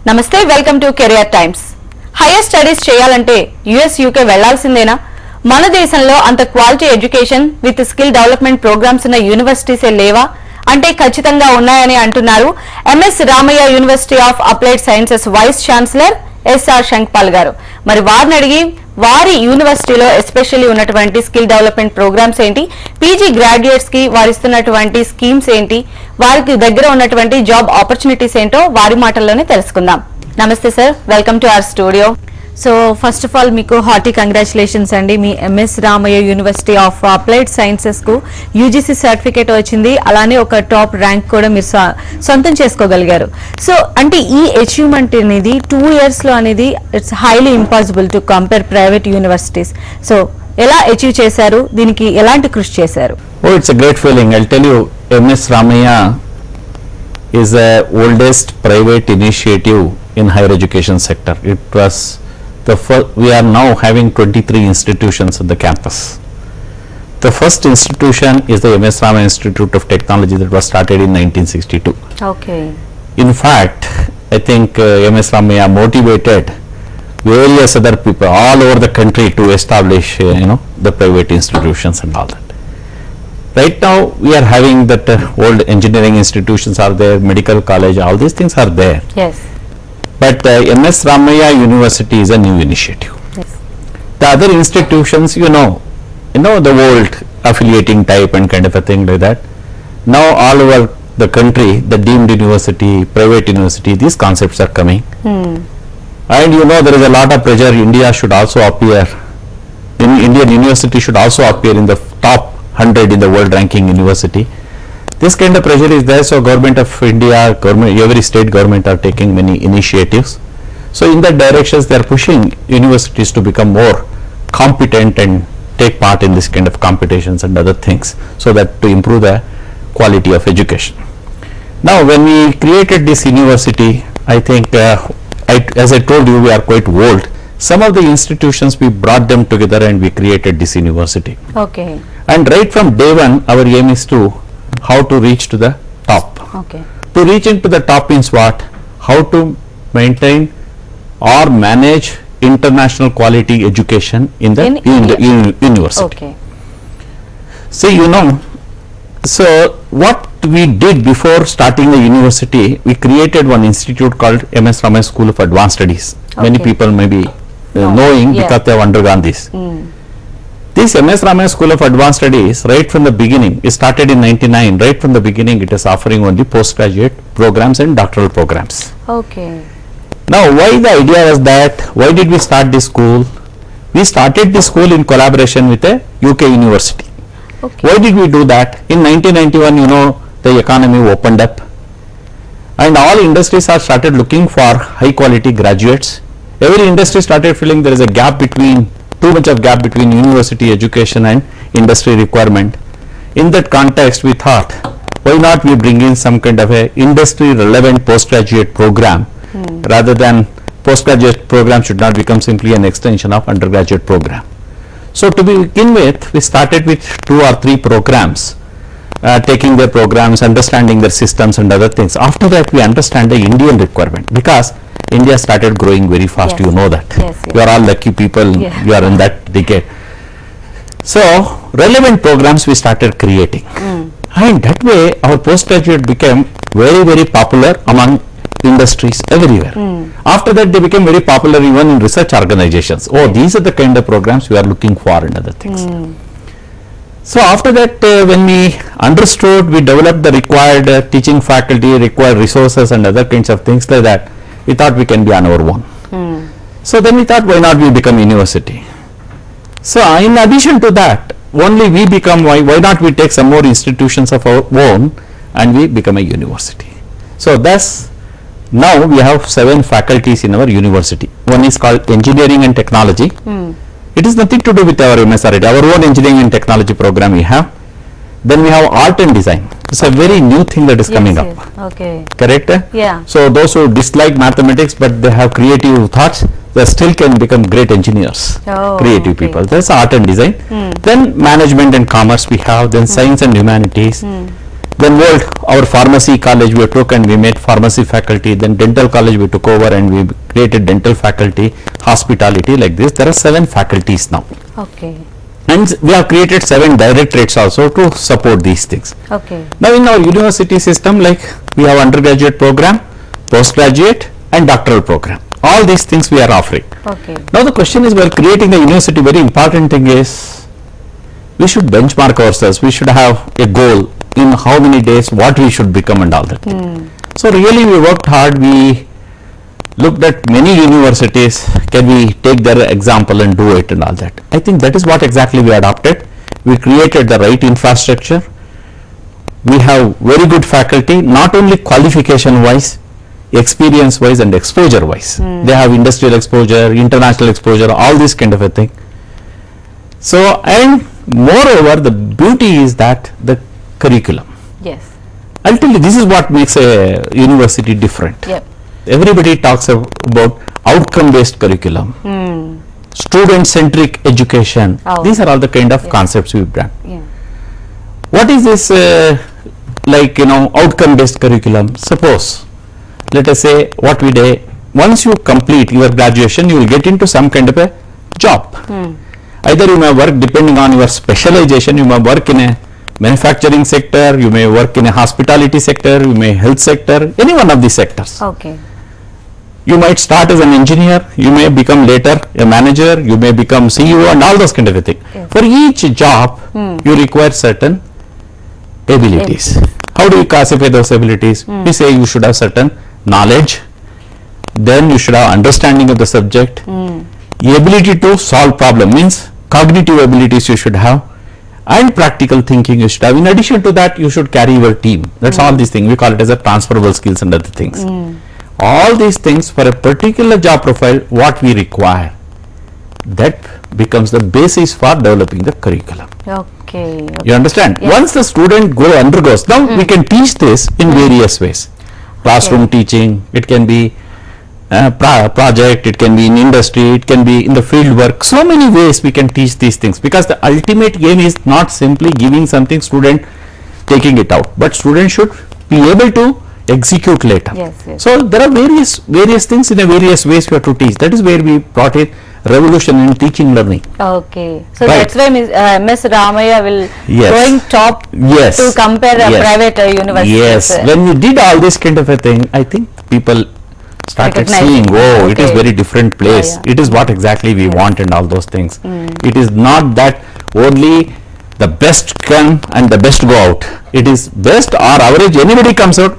నమస్తే welcome to Career Times. Higher studies చేయాలంటే US UK వెళ్లాల్సిందేనా? మన దేశంలో అంత quality education with skill development programmes ఉన్న యూనివర్సిటీసే లేవా అంటే ఖచ్చితంగా ఉన్నాయని అంటున్నారు MS Ramaiah university of applied Sciences vice chancellor SR Shankpal garu. మరి వారిని అడిగి వారి యూనివర్సిటీలో ఎస్పెషల్లీ ఉన్నటువంటి స్కిల్ డెవలప్మెంట్ ప్రోగ్రామ్స్ ఏంటి, పీజీ గ్రాడ్యుయేట్స్ కి వారిస్తున్నటువంటి స్కీమ్స్ ఏంటి, వారికి దగ్గర ఉన్నటువంటి జాబ్ ఆపర్చునిటీస్ ఏంటో వారి మాటల్లోనే తెలుసుకుందాం. నమస్తే sir, welcome to our studio. So first of all మీకు హార్టీ కంగ్రాచులేషన్స్ అండి. మీ MS Ramaiah university of applied Sciences కు యూజీసీ సర్టిఫికేట్ వచ్చింది, అలానే ఒక టాప్ ర్యాంక్ కూడా మీరు సొంతం చేసుకోగలిగారు. సో అంటే ఈ అచీవ్మెంట్ అనేది 2 years లో అనేది it's highly impossible to compare private universities. So ఎలా అచీవ్ చేశారు, దీనికి ఎలాంటి కృషి చేశారు? Oh, it's a great feeling. I'll tell you, MS Ramaya is the oldest private initiative in higher education sector. It was the first. We are now having 23 institutions in the campus. The first institution is the MS Ramaya Institute of Technology that was started in 1962. Okay. In fact, I think MS Ramaya motivated various other people all over the country to establish the private institutions and all that. Right now we are having that old engineering institutions are there, medical college, all these things are there. Yes. But MS Ramaya University is a new initiative. Yes. The other institutions, the old affiliating type and kind of a thing like that. Now all over the country, the deemed university, private university, these concepts are coming. And there is a lot of pressure. India should also appear. Indian university should also appear in the top 100 in the world ranking university. This kind of pressure is there, so government of India, every state government are taking many initiatives. So in that directions they are pushing universities to become more competent and take part in this kind of competitions and other things, so that to improve the quality of education. Now when we created this university, I think as I told you, we are quite old. Some of the institutions we brought them together and we created this university. Okay. And right from day one, our aim is to how to reach to the top. Okay. To reach into the top means what? How to maintain or manage international quality education in the university. Okay. See, so what we did before starting the university, we created one institute called MS Ramaya School of Advanced Studies. Okay. Many people may be knowing because they have undergone this. This MS Ramaya School of Advanced Studies, right from the beginning, it started in 99. Right from the beginning, it is offering only postgraduate programs and doctoral programs. Okay. Now, why the idea was that? Why did we start this school? We started this school in collaboration with a UK university. Okay. Why did we do that? In 1991, the economy opened up, and all industries are started looking for high quality graduates. Every industry started feeling there is a gap between, too much of gap between university education and industry requirement. In that context, we thought, why not we bring in some kind of a industry relevant postgraduate program, rather than postgraduate program should not become simply an extension of undergraduate program. So to begin with, we started with 2 or 3 programs, taking their programs, understanding their systems and other things. After that, we understand the Indian requirement, because India started growing very fast. Yes. You know that. Yes. You are all lucky people. Yeah. You are in that decade. So relevant programs we started creating, and that way our postgraduate became very, very popular among industries everywhere. After that, they became very popular even in research organizations. Oh, these are the kind of programs we are looking for and other things. So after that, when we understood, we developed the required teaching faculty, required resources and other kinds of things like that, we thought we can be on our own. So then we thought, why not we become university? So in addition to that, only we become, why not we take some more institutions of our own and we become a university. So thus now we have 7 faculties in our university. One is called engineering and technology. It is nothing to do with our MSRUAS, our own engineering and technology program we have. Then we have art and design. It's a very new thing that is coming up. Okay. Correct? Yeah. So those who dislike mathematics but they have creative thoughts, they still can become great engineers. Creative people. That's art and design. Then management and commerce we have. Then science and humanities. Then our pharmacy college we took and we made pharmacy faculty. Then dental college we took over and we created dental faculty, hospitality, like this. There are 7 faculties now. Okay. And we have created 7 directorates also to support these things. Okay. Now in our university system, like we have undergraduate program, postgraduate and doctoral program. All these things we are offering. Okay. Now the question is, while creating the university, very important thing is we should benchmark ourselves. We should have a goal in how many days, what we should become and all that. So really we worked hard. We looked at many universities. Can we take their example and do it and all that? I think that is what exactly we adopted. We created the right infrastructure. We have very good faculty, not only qualification wise, experience wise and exposure wise. They have industrial exposure, international exposure, all this kind of a thing. So, and moreover, the beauty is that the curriculum. Yes. I'll tell you, this is what makes a university different. Yep. Everybody talks about outcome based curriculum, student centric education. Oh. These are all the kind of concepts we've done. Yeah. What is this outcome based curriculum? Suppose, let us say what we do, once you complete your graduation, you will get into some kind of a job. Either you may work, depending on your specialization, you may work in a manufacturing sector, you may work in a hospitality sector, you may health sector, any one of these sectors. Okay. You might start as an engineer, you may become later a manager, you may become CEO and all those kind of a thing. Yes. For each job, you require certain abilities. How do you classify those abilities? We say you should have certain knowledge, then you should have understanding of the subject, ability to solve problem, means cognitive abilities you should have, and practical thinking you should have. In addition to that, you should carry your team. That's all these things. We call it as a transferable skills and other things. All these things for a particular job profile, what we require, that becomes the basis for developing the curriculum. Okay. You understand? Yes. Once the student undergoes, now we can teach this in various ways. Classroom teaching, it can be project, it can be in industry, it can be in the field work. So many ways we can teach these things, because the ultimate game is not simply giving something, student taking it out, but student should be able to execute later. Yes, yes. So there are various things in a various ways we have to teach. That is where we brought in revolution in teaching learning. Okay. So Right. that's why MS Ramaya will Yes. going top Yes. to compare Yes. private universities. Yes. When we did all this kind of a thing, I think people started Recognizing. seeing, oh, it is Okay. very different place. Yeah. It is what exactly we want and all those things. It is not that only the best come and the best go out. It is best or average, anybody comes out,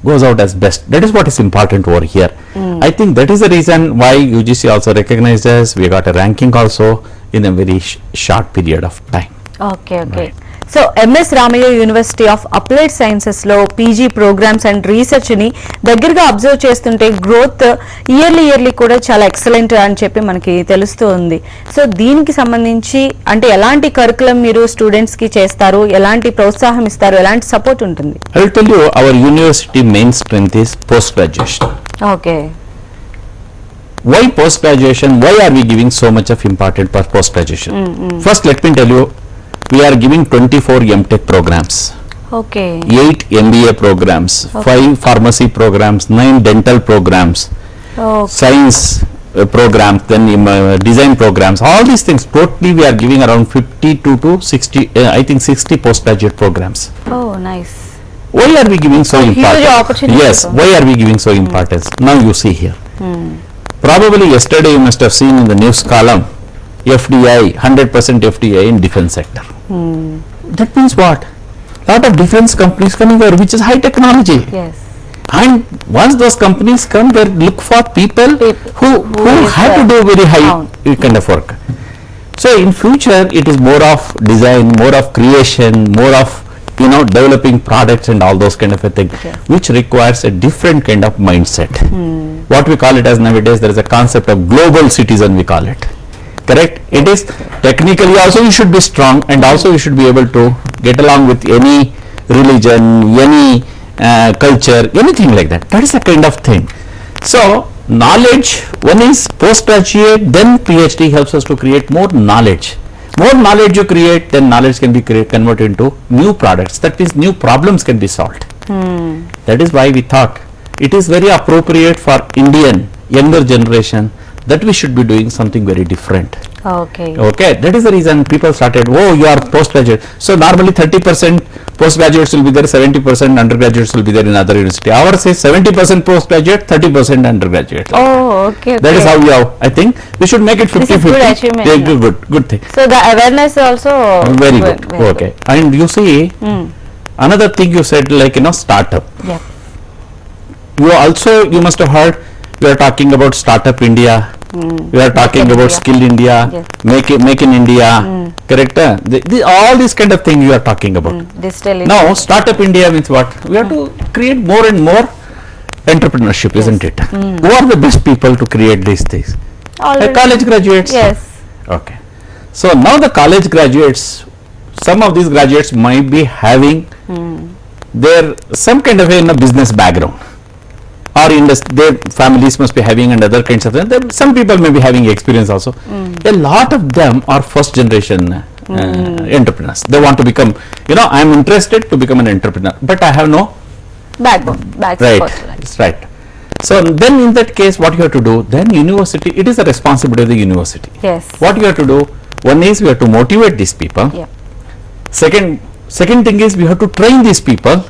goes out as best. That is what is important over here. I think that is the reason why UGC also recognized us. We got a ranking also in a very short period of time. Okay, okay. Right. So MS Ramaiah university of applied sciences లో PG programs and research ని దగ్గరగా observe చేస్తుంటే growth yearly కూడా చాలా excellent అని చెప్పి మనకి తెలుస్తూ ఉంది. సో దీనికి సంబంధించి అంటే ఎలాంటి కరికులం మీరు స్టూడెంట్స్ కి చేస్తారు, ఎలాంటి ప్రోత్సాహం ఇస్తారు, ఎలాంటి సపోర్ట్ ఉంటుంది? I will tell you, our university main strength is post graduation. Okay. Why post graduation? Why are we giving so much of importance for post graduation? First, let me tell you, we are giving 24 MTech programs, okay. 8 MBA programs, 5 pharmacy programs, 9 dental programs, science programs, then design programs, all these things. Totally we are giving around 52 to 60, I think 60 postgraduate programs. Oh nice. Why are we giving so huge importance? opportunity Yes, also. why are we giving so importance? Now you see here. Probably yesterday you must have seen in the news column, FDI, 100% FDI in defense sector. That means what? Lot of defense companies coming here, which is high technology. Yes. And once those companies come, they look for people who is have to do very high kind of work. So in future, it is more of design, more of creation, more of developing products and all those kind of a thing, which requires a different kind of mindset. What we call it as nowadays, there is a concept of global citizen, we call it. Correct? It is technically also you should be strong, and also you should be able to get along with any religion, any culture, anything like that. That is the kind of thing. So knowledge, one is postgraduate, then PhD helps us to create more knowledge. More knowledge you create, then knowledge can be converted into new products. That means new problems can be solved. That is why we thought it is very appropriate for Indian younger generation that we should be doing something very different. Okay. Okay, that is the reason people started, oh, you are postgraduate. So normally 30% postgraduates will be there, 70% undergraduates will be there in other university. Ours is 70% postgraduate, 30% undergraduate. Oh, okay. That is how we have, I think we should make it 50-50. This is good achievement, Yeah, yeah. good thing. So the awareness also Very good. very Okay. And you see, another thing you said, like, startup. Yeah. You must have heard, we are talking about Startup India. We are talking in about India. Skill India, Yes. make in India, correct? All these kind of thing you are talking about. Digital. Now, Startup India means what? We have to create more and more entrepreneurship, isn't it? Who are the best people to create these things? Already. College graduates. Yes. Okay. So now the college graduates, some of these graduates might be having their some kind of a business background, or their families must be having and other kinds of things. Some people may be having experience also. A lot of them are first generation entrepreneurs. They want to become, I am interested to become an entrepreneur, but I have no Backbone. right. Support. That's right. So then in that case, what you have to do? Then university, it is a responsibility of the university. Yes. What you have to do? One is we have to motivate these people. Yeah. Second thing is we have to train these people.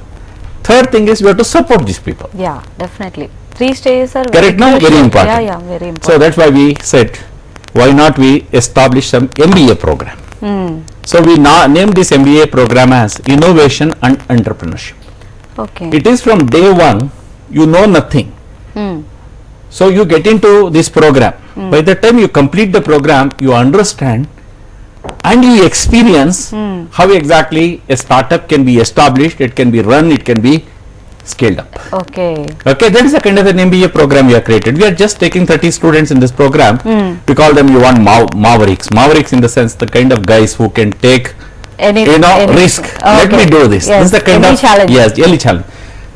Third thing is we have to support these people. Yeah, definitely. 3 stages are Correct, no? crucial. Very important. Yeah, very important. So that's why we said, why not we establish some MBA program? So we now name this MBA program as Innovation and Entrepreneurship. Okay. It is from day one, you know nothing. So you get into this program. By the time you complete the program, you understand and you experience how exactly a startup can be established, it can be run, it can be scaled up. Okay. Okay, that is a kind of an MBA program we have created. We are just taking 30 students in this program. We call them, you want mavericks. Mavericks in the sense, the kind of guys who can take, Anything. risk. Okay. Let me do this. Yes. This is the kind Any of challenge. Yes, any challenge.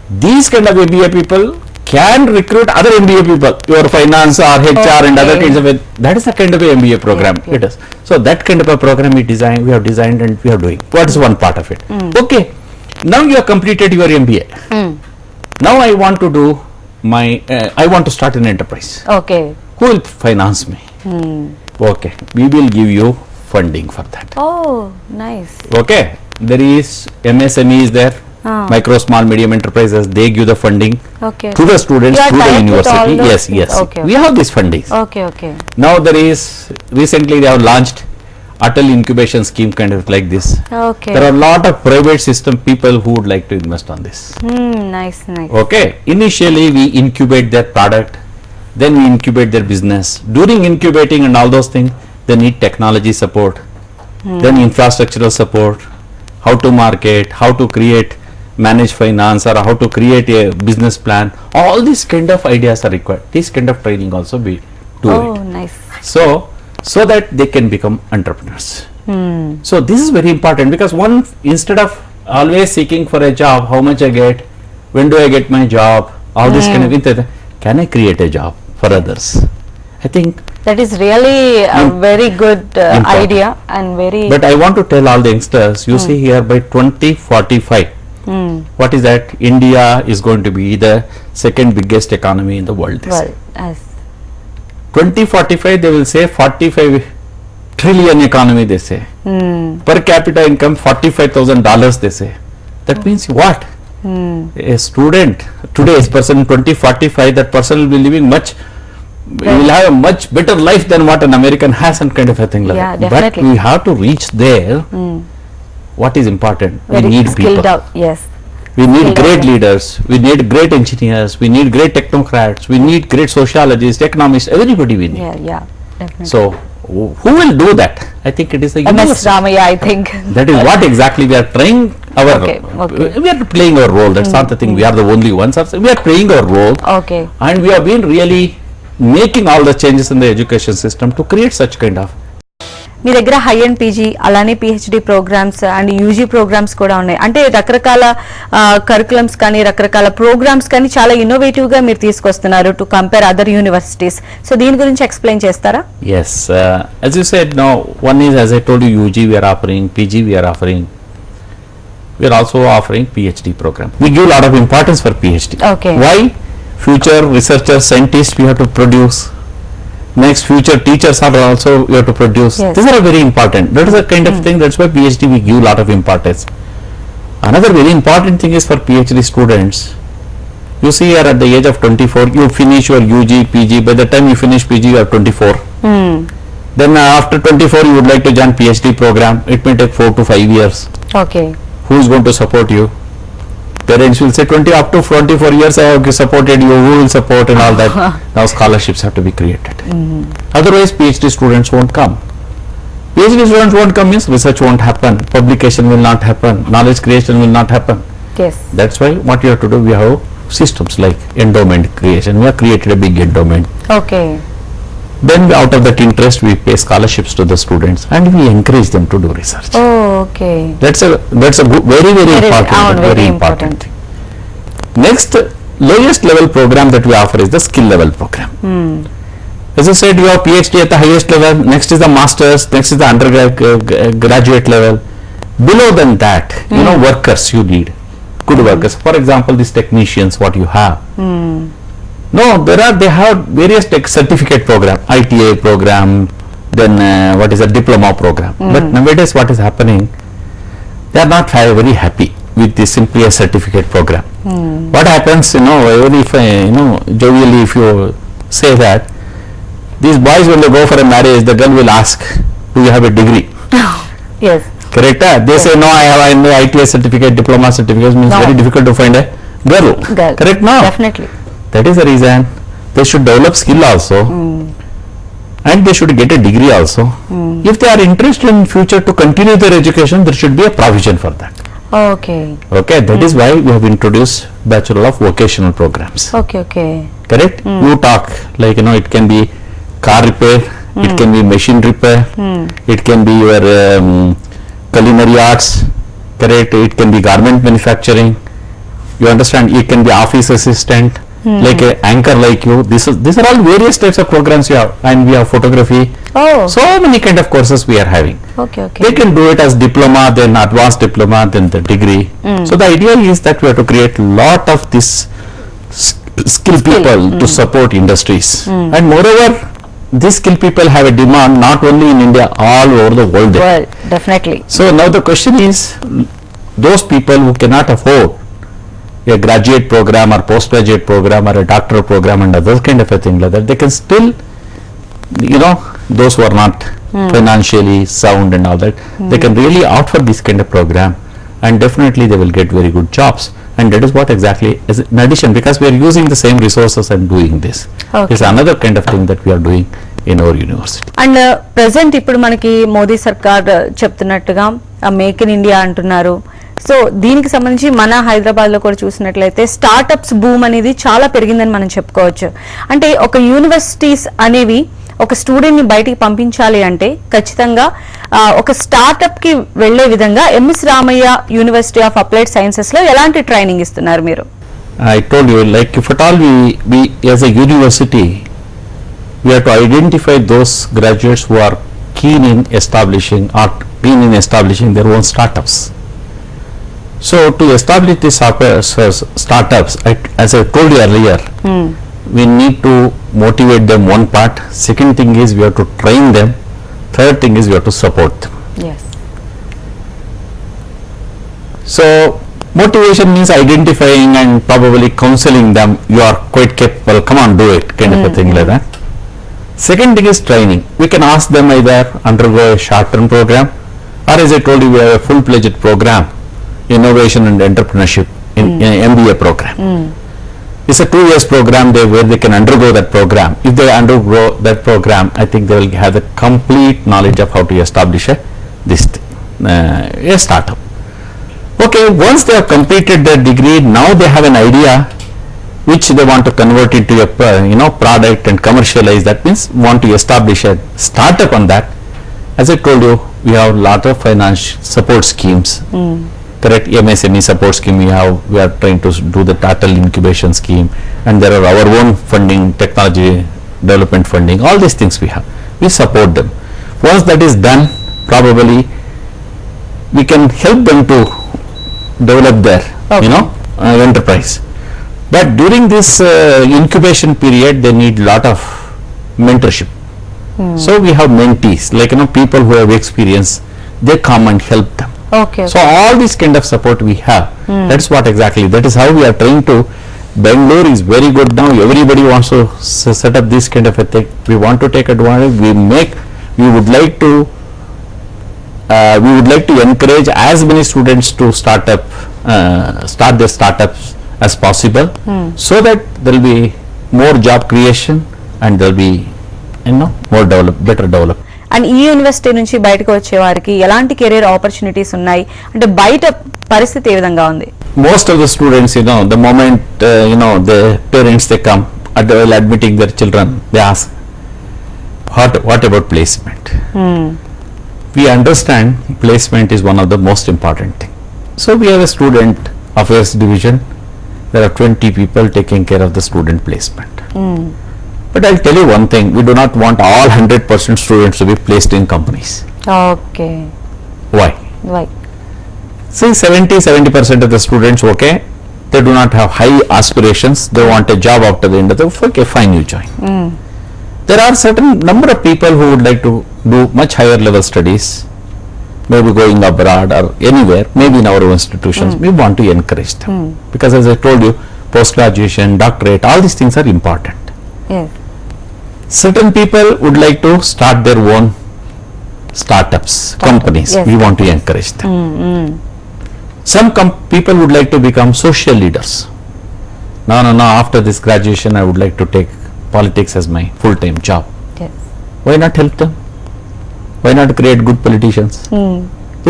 These kind of MBA people can recruit other MBA people, your finance or HR and other Okay. kinds of it. That is the kind of a MBA program. Yeah. It is. So that kind of a program we have designed and we are doing. What is one part of it? Okay. Now you have completed your MBA. Now I want to do I want to start an enterprise. Okay. Who will finance me? Okay. We will give you funding for that. Oh, nice. Okay. There is MSME is there. Micro, small, medium enterprises, they give the funding Okay. to the students You are through the tied with all university. those Yes, things. yes. Okay, We have these fundings. Okay, okay. Now there is, recently they have launched Atal incubation scheme kind of like this. Okay. There are a lot of private system people who would like to invest on this. Nice, nice. Okay. Initially we incubate their product, then we incubate their business. During incubating and all those things, they need technology support, then infrastructural support, how to market, how to create, manage finance, or how to create a business plan. All these kind of ideas are required. This kind of training also we do Oh, it. nice. So that they can become entrepreneurs. So this is very important, because one, instead of always seeking for a job, how much I get, when do I get my job, all this kind of thing, can I create a job for others? I think. That is really a very good Important. idea and very. But I want to tell all the youngsters, you see here by 2045, what is that? India is going to be the second biggest economy in the world. They say. well, as 2045 they will say 45 trillion economy, they say. Per capita income $45,000, they say. That means what? A student, today's person 2045, that person will be living will have a much better life than what an American has, and kind of a thing like Yeah, that. definitely. But we have to reach there. What is important? very We need skilled people. out. Yes. We need skilled great out. leaders, we need great engineers, we need great technocrats, we need great sociologists, economists, everybody we need. Yeah, definitely. So who will do that? I think it is the MS university. Ramaya, I think. That is what exactly we are trying our, Okay. we are playing our role. That's not the thing. We are the only ones. We are playing our role. Okay. And we have been really making all the changes in the education system to create such kind of. మీ దగ్గర హై and PG అలానే PhD programs and UG programs కూడా ఉన్నాయి. అంటే రకరకాల curriculums కానీ రకరకాల ప్రోగ్రామ్స్ కానీ చాలా ఇన్నోవేటివ్ గా మీరు తీసుకొస్తున్నారు to compare other universities. So దీని గురించి ఎక్స్ప్లెయిన్ చేస్తారా? Yes, as you said, now one is, as I told you, UG we are offering, PG we are offering. We are also offering PhD program. We give a lot of importance for PhD. Okay. Why? Future researchers, scientists we have to produce. Next, future teachers are also we have to produce. Yes. These are very important. That is the kind of thing. That's why PhD we give a lot of importance. Another very important thing is for PhD students. You see, here at the age of 24, you finish your UG, PG. By the time you finish PG, you are 24. Then after 24, you would like to join PhD program. It may take 4 to 5 years. Okay. Who is going to support you? Parents will say 20 up to 24 years I have supported you. Who will support and all that? Now scholarships have to be created. Otherwise, PhD students won't come. PhD students won't come means research won't happen. Publication will not happen. Knowledge creation will not happen. Yes. That's why what you have to do, we have systems like endowment creation. We have created a big endowment. Okay. Then out of that interest, we pay scholarships to the students and we encourage them to do research. Okay. That's a very important, very important thing. Next, lowest level program that we offer is the skill level program. As I said, you have PhD at the highest level. Next is the masters. Next is the undergraduate level. Below than that, you know, workers you need, good workers. For example, these technicians, what you have. No, they have various certificate program, ITA program, then what is a diploma program. But nowadays what is happening, they are not very happy with this simply a certificate program. What happens, you know, even if jovially if you say that, these boys when they go for a marriage, the girl will ask, do you have a degree? Yes. Correct? They say no, I have an ITA certificate, diploma certificate, means very difficult to find a girl. Correct? No. Definitely. That is the reason they should develop skill also, and they should get a degree also. If they are interested in future to continue their education, there should be a provision for that. Okay. Okay, that is why we have introduced Bachelor of Vocational programs. Okay. Okay. Correct? You talk like, you know, it can be car repair, it can be machine repair, it can be your culinary arts, correct? It can be garment manufacturing. You understand? It can be office assistant. Like a anchor like you. These are all various types of programs you have, and we have photography. Oh. So many kind of courses we are having. Okay. Okay. They can do it as diploma, then advanced diploma, then the degree. So the idea is that we have to create lot of this skilled people to support industries, and moreover, these skilled people have a demand not only in India, all over the world. Well, definitely. So now the question is, those people who cannot afford a graduate program or postgraduate program or a doctoral program and other kind of a thing like that, they can still, you know, those who are not financially sound and all that, they can really opt for this kind of program, and definitely they will get very good jobs. And that is what exactly is in addition, because we are using the same resources and doing this. Okay. It's another kind of thing that we are doing in our university. And present ఇప్పుడు మనకి మోదీ సర్కార్ చెప్తున్నట్టుగా make in India అంటున్నారు. So దీనికి సంబంధించి మన హైదరాబాద్ లో కూడా చూసినట్లయితే స్టార్ట్అప్స్ బూమ్ అనేది చాలా పెరిగిందని మనం చెప్పుకోవచ్చు. అంటే ఒక యూనివర్సిటీస్ అనేవి ఒక స్టూడెంట్ ని బయటికి పంపించాలి అంటే ఖచ్చితంగా ఒక స్టార్ట్అప్ కి వెళ్లే విధంగా MS Ramaiah university of applied sciences లో ఎలాంటి ట్రైనింగ్ ఇస్తున్నారు మీరు? I told you, like if at all we as a university, we have to identify those graduates who are keen in establishing their own startups. So to establish these startups, as I told you earlier, we need to motivate them, one part. Second thing is we have to train them. Third thing is we have to support them. Yes. So motivation means identifying and probably counseling them. You are quite capable, come on, do it, kind of a thing like that. Second thing is training. We can ask them either undergo a short-term program, or as I told you, we have a full-fledged program, Innovation and Entrepreneurship in MBA program. It's a 2 years program where they can undergo that program. If they undergo that program, I think they will have the complete knowledge of how to establish a startup. Okay, once they have completed their degree, now they have an idea which they want to convert into a product and commercialize. That means want to establish a startup on that. As I told you, we have lot of finance support schemes. Correct, MSME support scheme we are trying to do the Tatal incubation scheme, and there are our own funding, technology development funding, all these things we have. We support them. Once that is done, probably we can help them to develop their enterprise. But during this incubation period, they need lot of mentorship. So we have mentees, like people who have experience, they come and help them. Okay. So all this kind of support we have. That's what exactly. That is how we are trying to. Bangalore is very good now. Everybody wants to set up this kind of a thing. We want to take advantage. We would like to encourage as many students to start their startups as possible, so that there will be more job creation and there will be more better development. And ఈ university నుంచి బయటకు వచ్చే వారికి ఎలాంటి career opportunities ఉన్నాయి అంటే బయట పరిస్థితి ఏ విధంగా ఉంది? Most of the students, the moment the parents they come while admitting their children, they ask, what about placement? We understand placement is one of the most important thing. So we have a student affairs division. There are 20 people taking care of the student placement. But I'll tell you one thing, we do not want all 100% students to be placed in companies. Okay. Why? See, 70% of the students, okay, they do not have high aspirations, they want a job after the end of the, okay, fine, you join. There are certain number of people who would like to do much higher level studies, maybe going abroad or anywhere, maybe in our institutions. We want to encourage them. Because as I told you, post-graduation, doctorate, all these things are important. Yes. Certain people would like to start their own startups, companies. Yes. We want to encourage them. Some people would like to become social leaders. No, after this graduation I would like to take politics as my full-time job. Yes. Why not help them? Why not create good politicians?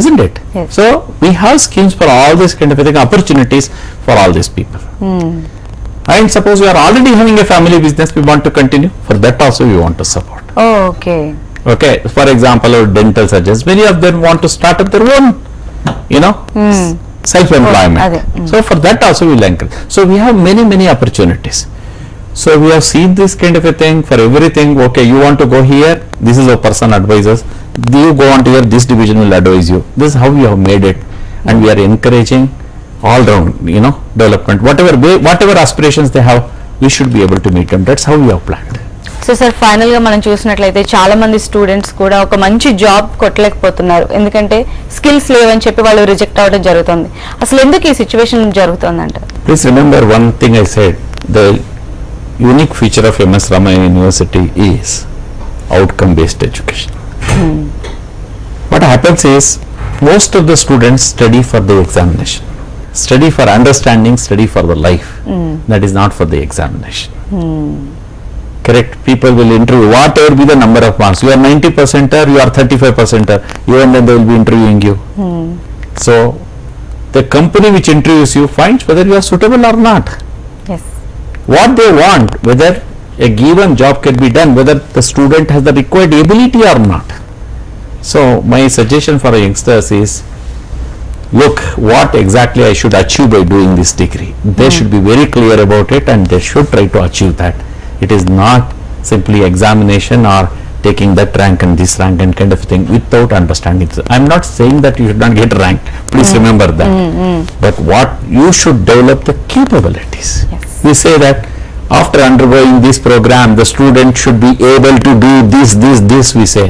Isn't it? Yes. So we have schemes for all this kind of thing, opportunities for all these people. And suppose we are already having a family business, we want to continue, for that also we want to support. Oh, okay. Okay, for example, our dental surgeons, many of them want to start up their own, self-employment. So for that also we will encourage. So we have many opportunities. So we have seen this kind of a thing for everything. Okay, you want to go here, this is our person advisors. You go on to here, this division will advise you. This is how we have made it, and we are encouraging all round, development. Whatever aspirations they have, we should be able to meet them. That's how we have planned. So sir final గా మనం చూసినట్లయితే చాలా మంది students కూడా ఒక మంచి job కొట్టలేకపోతున్నారు, ఎందుకంటే skills లేవని చెప్పి వాళ్ళు రిజెక్ట్ అవ్వడం జరుగుతుంది. అసలు ఎందుకు ఈ సిచ్యువేషన్ జరుగుతుందంట? Please remember one thing I said. The unique feature of MSRUAS University is outcome based education. What happens is most of the students study for the examination, study for understanding, study for the life. That is not for the examination. Correct? People will interview, whatever be the number of marks. You are 90%er, you are 35%er, even then they will be interviewing you. So the company which interviews you finds whether you are suitable or not. Yes. What they want, whether a given job can be done, whether the student has the required ability or not. So my suggestion for youngsters is, look what exactly I should achieve by doing this degree. They should be very clear about it, and they should try to achieve that. It is not simply examination or taking that rank and this rank and kind of thing without understanding. I am not saying that you should not get rank. Please remember that. But what you should develop the capabilities. Yes. We say that after undergoing this program, the student should be able to do this. We say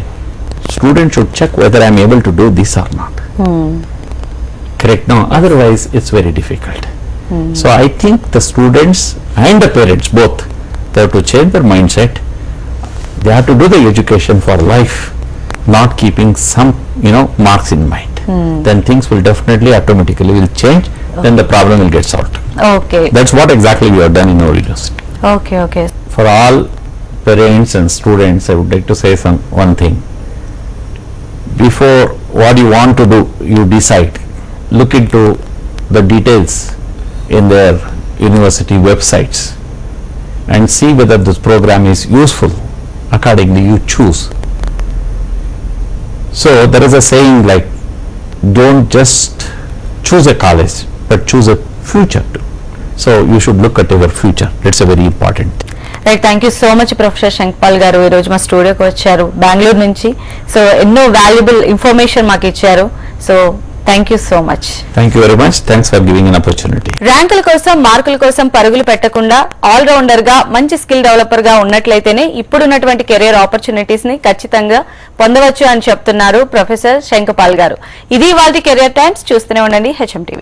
student should check whether I am able to do this or not. Correct? No, otherwise it's very difficult. So I think the students and the parents both, they have to change their mindset. They have to do the education for life, not keeping some marks in mind. Then things will definitely automatically will change. Then the problem will get solved. Okay. That's what exactly we have done in our university. Okay. For all parents and students, I would like to say one thing. Before what you want to do, you decide. Look into the details in their university websites and see whether this program is useful. Accordingly, you choose. So there is a saying like, don't just choose a college, but choose a future too. So you should look at your future. That's a very important thing. Right, thank you so much professor Shankapal garu. ఈ రోజు మా స్టూడియోకి వచ్చారు బెంగళూరు నుంచి. So ఎన్నో valuable information మాకు ఇచ్చారు. So thank you so much. Thank you very much. Thanks for giving an opportunity. ర్యాంకుల కోసం మార్కుల కోసం పరుగులు పెట్టకుండా ఆల్ రౌండర్ గా మంచి స్కిల్ డెవలపర్ గా ఉన్నట్లయితేనే ఇప్పుడున్నటువంటి కెరీర్ ఆపర్చునిటీస్ ని ఖచ్చితంగా పొందవచ్చు అని చెప్తున్నారు ప్రొఫెసర్ శంకపాల్ గారు. ఇది వాళ్ళ కెరీర్ టైమ్స్. చూస్తూనే ఉండండి HMTV.